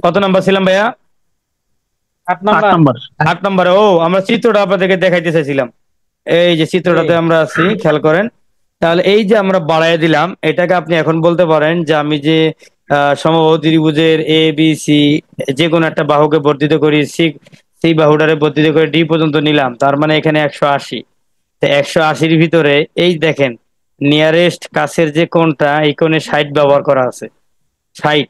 কত নাম্বার ছিলাম ভাইয়া? 8 নাম্বার। 8 নম্বরে। ও, আমরা চিত্রটা আপনাদেরকে দেখাইতে চাইছিলাম। এই যে চিত্রটাতে আমরা আছি, খেয়াল করেন। তাহলে এই যে আমরা বাড়ায় দিলাম, এটাকে আপনি এখন বলতে পারেন যে আমি যে সমবাহু ত্রিভুজের এ বি সি যে কোনো একটা বাহুকে বর্ধিত করি, সেই বাহুটারে বর্ধিত করে ডি পর্যন্ত নিলাম, তার মানে এখানে 180। তো 180-র ভিতরে এই দেখেন নিয়ারেস্ট কাছের যে কোণটা, এই কোণে 60 ব্যবহার করা আছে, 60।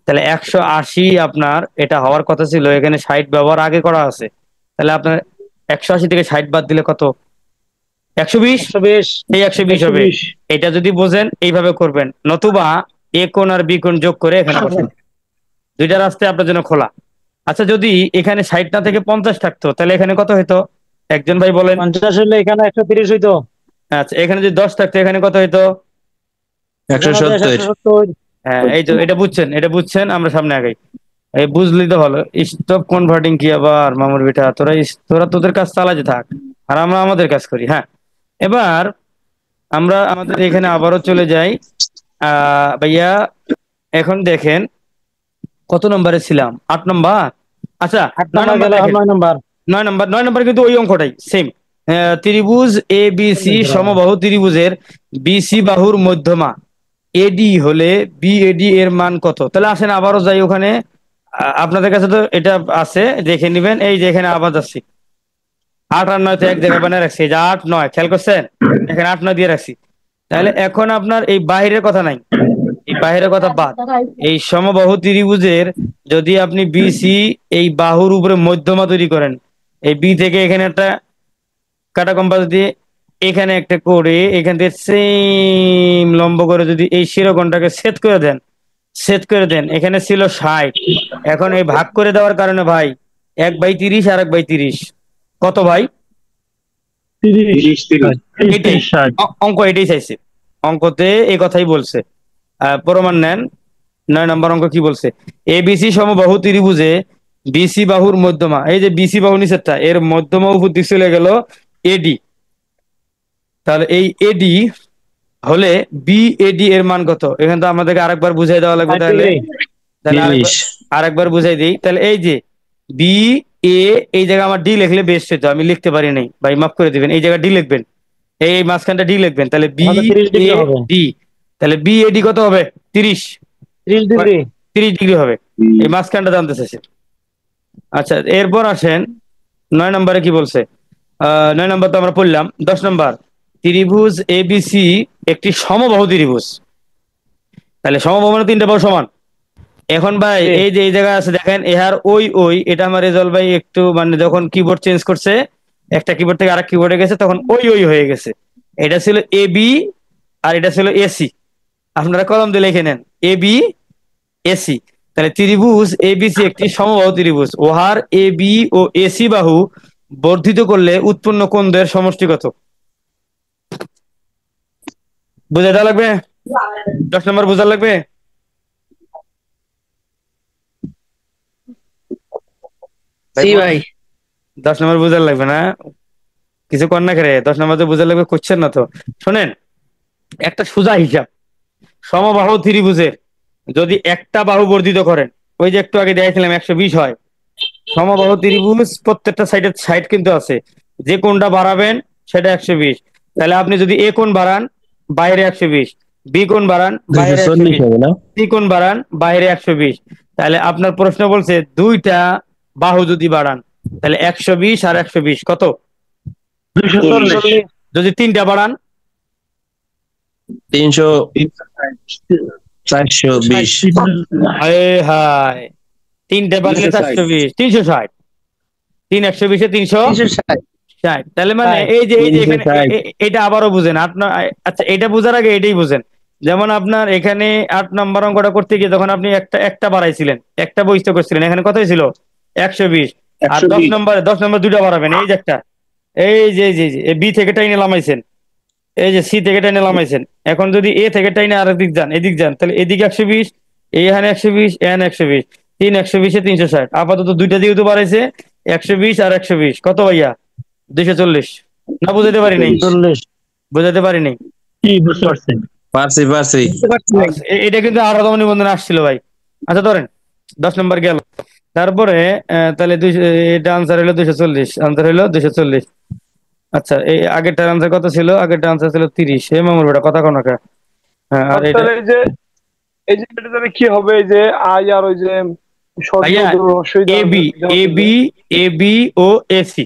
তাহলে 180 আপনার এটা হওয়ার কথা ছিল, এখানে 60 ব্যবহার আগে করা আছে। তাহলে আপনার 180 থেকে 60 বাদ দিলে কত? 120। 120। এই 120 হবে। এটা যদি বোঝেন এইভাবে করবেন, নতুবা এ কোণ আর বি কোণ যোগ করে এখানে বসেন। দুইটা রাস্তায় আপনার জন্য খোলা। আচ্ছা, যদি এখানে 60 না থেকে 50 থাকতো তাহলে এখানে কত হইতো? একজন ভাই বলেন। 50 হলে এখানে 130 হইতো। আচ্ছা, এখানে যদি 10 থাকতো এখানে কত হইতো? 170। হ্যাঁ, এই তো, এটা বুঝছেন, এটা বুঝছেন, আমরা সামনে আগাই। এই বুঝলি তো ভালো। স্টপ কনভার্টিং কি আবার মামুর বেটা, তোরা তোদের কাজ চালাতে থাক, আর আমরা আমাদের কাজ করি। হ্যাঁ, এবার আমরা আমাদের এখানে আবারও চলে যাই। ভাইয়া এখন দেখেন কত নম্বরে ছিলাম? 8 নম্বর। আচ্ছা, 8 9 নাম্বার নম্বর গেল, দেখেন। 9 নাম্বার। 9 নম্বর কিন্তু ওই অঙ্কটাই সেম। ত্রিভুজ এ বি সি সমবাহু ত্রিভুজের বিসি বাহুর মধ্যমা এডি হলে বিএডি এর মান কত? তাহলে আসেন আবারও যাই ওখানে। আপনাদের কাছে তো এটা আছে, দেখে নিবেন। এই যে এখানে আবার যাচ্ছি, 8 আর 9 তো এক জায়গায় বানিয়ে রাখছি, এই যে 8 9, খেয়াল করছেন? এখানে 8 9 দিয়ে রাখছি। তাহলে এখন আপনার এই বাহিরের কথা নাই, এই বাহিরের কথা বাদ। এই সমবাহু ত্রিভুজের যদি আপনি বিসি এই বাহুর উপরে মধ্যমা তৈরি করেন, এই বি থেকে এখানে একটা কাটা কম্পাস দিয়ে এখানে একটা করে এখান থেকে সেম লম্ব করে যদি এই শিরোকোণটাকে ছেদ করে দেন, এখানে ছিল 60। এখন এই ভাগ করে দেওয়ার কারণে ভাই 1/30 আর 1/30 কত ভাই? 30। এটাই অঙ্ক, এটাই চাইছে অঙ্কতে, এই কথাই বলছে। প্রমাণ নেন। 9 নম্বর অঙ্ক কি বলছে? এবিসি সমবাহু ত্রিভুজে বিসি বাহুর মধ্যমা, এই যে বিসি বাহু নিচেরটা, এর মধ্যমা উপর দিকে চলে গেল এডি। তাহলে এই এডি হলে বিএডি এর মান কত? এখানে তো আমাদেরকে আরেকবার বুঝাই দেওয়া লাগবে। তাহলে তাহলে আরেকবার বুঝাই দিই। তাহলে এই যে বি এ, এই জায়গায় আমার ডি লিখলে বেস্ট হতো, আমি লিখতে পারি নাই ভাই, মাফ করে দিবেন। এই জায়গায় ডি লিখবেন, এই মাঝখানটা ডি লিখবেন। তাহলে বি 30 এ ডিগ্রি হবে। ডি, তাহলে বি এ ডি কত হবে? 30। 30 ডিগ্রি। 30 ডিগ্রি হবে। এই মাঝখানটা জানতে চাইছে। আচ্ছা, এরপর আসেন 9 নম্বরে কি বলছে। 9 নম্বর তো আমরা পড়লাম। 10 নম্বর, ত্রিভুজ এবিসি একটি সমবাহু ত্রিভুজ। তাহলে সমবাহু মানে 3টা বাহু সমান। এখন ভাই এই যে এই জায়গায় আছে দেখেন, এহার ওই এটা আমার রেজাল্ট ভাই একটু মানে যখন কিবোর্ড চেঞ্জ করছে, একটা কিবোর্ড থেকে আরেক কিবোর্ডে গেছে, তখন ওই হয়ে গেছে। এটা ছিল এ বি আর এটা ছিল এসি। আপনারা কলম দিয়ে লিখে নেন এ বি এসি। তাহলে ত্রিভুজ এবিসি একটি সমবাহু ত্রিভুজ, ওহার এ বি ও এসি বাহু বর্ধিত করলে উৎপন্ন কোণদ্বয়ের সমষ্টি কত? বুঝে দেওয়া লাগবে। 10 নম্বর বুঝা লাগবে। ভাই 10 নম্বর বুঝার লাগবে না, কিছু কর না করে। 10 নম্বর তো বুঝার লাগবে, করছেন না তো। শোনেন, একটা সোজা হিসাব, সমবাহু ত্রিভুজের যদি একটা বাহু বর্ধিত করেন, ওই যে একটু আগে দেখাইছিলাম 120 হয়। সমবাহু ত্রিভুজ প্রত্যেকটা সাইডের সাইড কিন্তু আছে, যে কোণটা বাড়াবেন সেটা 120। তাহলে আপনি যদি এ কোণ বাড়ান বাইরে 120, বি কোণ বাড়ান বাইরে 120, সি কোণ বাড়ান বাইরে 120। তাহলে আপনার প্রশ্ন বলছে দুইটা বাহু যদি বাড়ান, তাহলে 120 আর 120 কত? 240। যদি 3টা বাড়ান 300, 420। হায়, 3টে বাড়লে 420, 360। 3 120 এ 360। তাহলে মানে এই যে এখানে এটা আবারও বুঝেন আপনার। আচ্ছা, এটা বুঝার আগে এটাই বুঝেন। যেমন আপনার এখানে 8 নম্বর অঙ্কটা করতে গিয়ে যখন আপনি একটা বাড়াইছিলেন, একটা বহিষ্ঠ করছিলেন, এখানে কতই ছিল? 120। আর 10 নম্বর দুইটা বাড়াবেন, এই যে একটা, এই যে বি থেকে টাইনে নামাইছেন, এই যে সি থেকে টাইনে নামাইছেন। এখন যদি এ থেকে টাইনে আর এদিক যান, তাহলে এদিকে 120, এখানে 120, এখানে 120, 3 120 এ 360। আপাতত দুইটা যেহেতু বাড়াইছে, 120 আর 120 কত ভাইয়া? 240। না বুঝাতে পারি নাই? 40। বুঝাতে পারি নাই? কি বুঝতে পারছেন? পারছি। এটা কিন্তু 18তম নিবন্ধনে আসছিল ভাই। আচ্ছা ধরেন 10 নম্বর গেল। তারপরে তাহলে এটা আনসার হলো 240, আনসার হলো 240। আচ্ছা, এই আগেরটার আনসার কত ছিল? আগেরটার আনসার ছিল 30। এই মামুর বেটা কথা কোন না। হ্যাঁ, আর এটা তাহলে এই যে এটা তাহলে কি হবে? এই যে আই আর ওই যে ভাইয়া স্বর্ণদ্র রহস্যই A B, A B, A B O AC,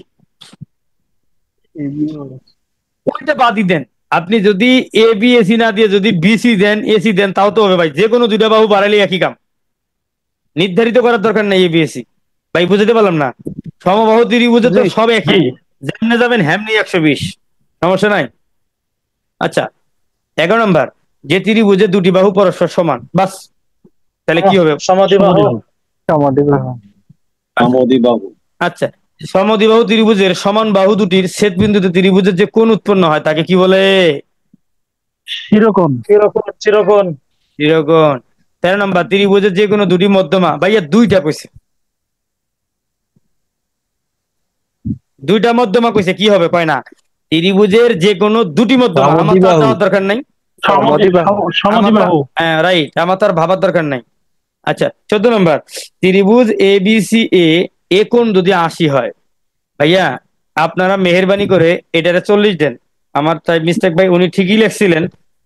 ওইটা বাদই দেন। আপনি যদি এ বি এসি না দিয়ে যদি বিসি দেন, এসি দেন, তাও তো হবে ভাই। যে কোনো দুইটা বাহু বাড়ালে একই কাম, নির্ধারিত করার দরকার নেই এবিএসি। ভাই বুঝতে পারলাম না, সমবাহু ত্রিভুজে তো জি সব একই, যেমনে যাবেন হেমনি 120, সমস্যা নাই। আচ্ছা, 11 নম্বর, যে ত্রিভুজে দুটি বাহু পরস্পর সমান, বাস। তাহলে কি হবে? সমাধিবাহু। সমদ্বিবাহু। আচ্ছা, সমদ্বিবাহু ত্রিভুজের সমান বাহু দুটির ছেদ বিন্দুতে ত্রিভুজের যে কোণ উৎপন্ন হয় তাকে কি বলে? চিরকোণ। চিরকোণ। 13 নম্বর, ত্রিভুজের যে কোনো দুটি মধ্যমা, ভাইয়া দুইটা কইছে, দুইটা মধ্যমা কইছে, কি হবে? কয় না, ত্রিভুজের যে কোনো দুটি মধ্যমা। আমার তো আর যাওয়ার দরকার নাই, সমদ্বিবাহু। হ্যাঁ রাইট, আমার তো আর ভাবার দরকার নাই। আচ্ছা, 14 নম্বর, ত্রিভুজ এ বি সি এ, এ কোণ যদি 80 হয়, ভাইয়া আপনারা মেহেরবানি করে এটারে 40 দেন। আমার তাই মিস্টেক ভাই, উনি ঠিকই লিখছিলেন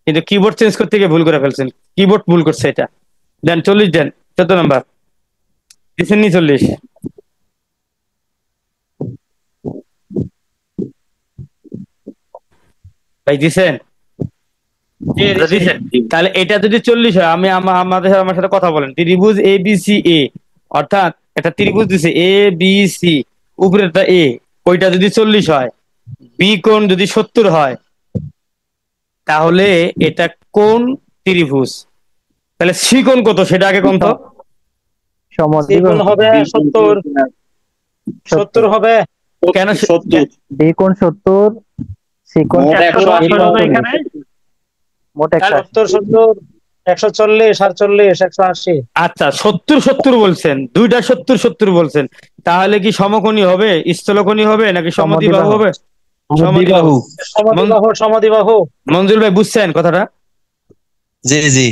কিন্তু কিবোর্ড চেঞ্জ করতে গিয়ে ভুল করে ফেলছেন, কিবোর্ড ভুল করছে, এটা দেন 40 দেন। 14 নম্বর দিচ্ছেন নি 40? ভাই দিছেন? দিছেন? তাহলে এটা যদি 40 হয়, আমি আমার সাথে কথা বলেন। ত্রিভুজ এ বি সি এ, অর্থাৎ একটা ত্রিভুজ দিছে এ বি সি, উপরেরটা এ, ওইটা যদি 40 হয়, বি কোণ যদি 70 হয়, তাহলে এটা কোন ত্রিভুজ? তাহলে সি কোণ কত সেটা আগে কোন তো? চিরকোণ হবে 70। 70 হবে। কেন 70, বি কোণ 70, সি কোণ মোট 180 হবে 180। এখানে। মোট 70, 70, 140, 48, 180। আচ্ছা, 70 বলছেন, দুইটা 70 বলছেন, তাহলে কি সমকোণী হবে, স্থলকোণী হবে, নাকি সমদ্বিবাহু হবে? সমদ্বিবাহু। সমাধিবাহু। মঞ্জুর ভাই বুঝছেন কথাটা? জি জি।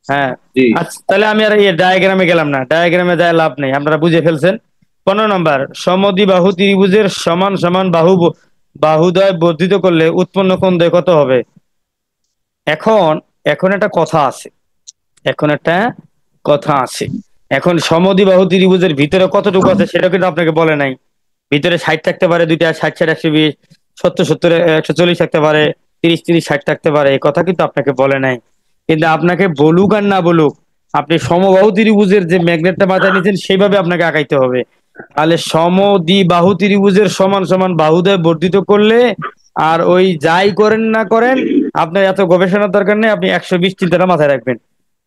হ্যাঁ। জি। আচ্ছা, তাহলে আমি আর ডায়াগ্রামে গেলাম না, ডায়াগ্রামে যায় লাভ নেই, আপনারা বুঝে ফেলছেন। 15 নম্বর, সমদ্বিবাহু ত্রিভুজের সমান সমান বাহুদ্বয় বর্ধিত করলে উৎপন্ন কোণ দ্বয় কত হবে? এখন এখন একটা কথা আছে, এখন একটা কথা আছে। এখন সমদ্বিবাহু ত্রিভুজের ভিতরে কতটুকু আছে সেটা কিন্তু আপনাকে বলে নাই। ভিতরে 60 থাকতে পারে, দুইটা 60 60 120, 70 70 140 থাকতে পারে, 30 30 60 থাকতে পারে, এই কথা কিন্তু আপনাকে বলে নাই। কিন্তু আপনাকে বলুক আর না বলুক, আপনি সমবাহু ত্রিভুজের যে ম্যাগনেটটা মাথায় নিয়েছেন সেইভাবে আপনাকে আঁকাইতে হবে। তাহলে সমদ্বিবাহু ত্রিভুজের সমান সমান বাহুদ্বয় বর্ধিত করলে, আর ওই যাই করেন না করেন, আপনার এত গবেষণার দরকার নেই, আপনি 120 চিন্তাটা মাথায় রাখবেন।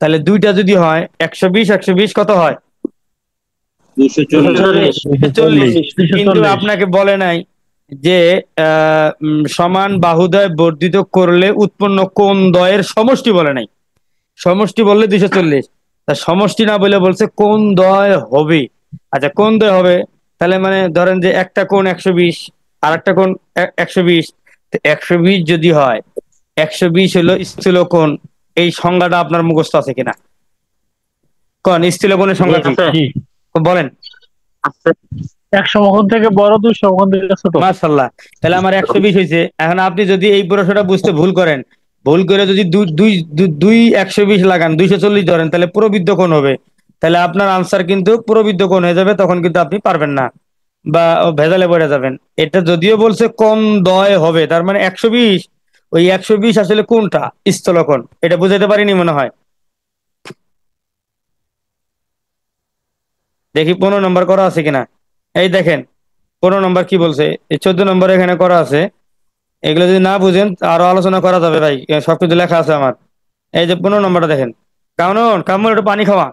তাহলে দুইটা যদি হয় 120 120 কত হয়? 240। 240। কিন্তু আপনাকে বলে নাই যে সমান বাহুদ্বয় বর্ধিত করলে উৎপন্ন কোণ দ্বয়ের সমষ্টি বলে নাই। সমষ্টি বললে 240, তা সমষ্টি না বলে বলছে কোণ দ্বয় হবে। আচ্ছা, কোণ দ্বয় হবে, তাহলে মানে ধরেন যে একটা কোণ 120, আর একটা কোণ 120, 120 যদি হয়, 120 হলো স্থূল কোণ। এই সংজ্ঞাটা আপনার মুখস্থ আছে কিনা? কোন স্থূল কোণের সংজ্ঞা কি বলেন? এক সমকোণ থেকে বড়, দুই সমকোণ থেকে ছোট। মাশাআল্লাহ, তাহলে আমার 120 হয়েছে। এখন আপনি যদি এই প্রশ্নটা বুঝতে ভুল করেন, ভুল করে যদি দুই 120 লাগান, 240 ধরেন, তাহলে প্রবৃদ্ধ কোণ হবে। তাহলে আপনার আনসার কিন্তু প্রবৃদ্ধ কোণ হয়ে যাবে, তখন কিন্তু আপনি পারবেন না বা ভেজালে পড়ে যাবেন। এটা যদিও বলছে কোণ দ্বয় হবে, তার মানে 120, ওই 120 আসলে কোনটা? স্থল কোণ। এটা বুঝাতে পারিনি মনে হয়। দেখি 15 নম্বর করা আছে কিনা। এই দেখেন 15 নম্বর কি বলছে, এই 14 নম্বর এখানে করা আছে। এগুলো যদি না বুঝেন আরো আলোচনা করা যাবে ভাই, সবকিছু লেখা আছে আমার। এই যে 15 নম্বরটা দেখেন, কারণ কামড় একটু পানি খাওয়া।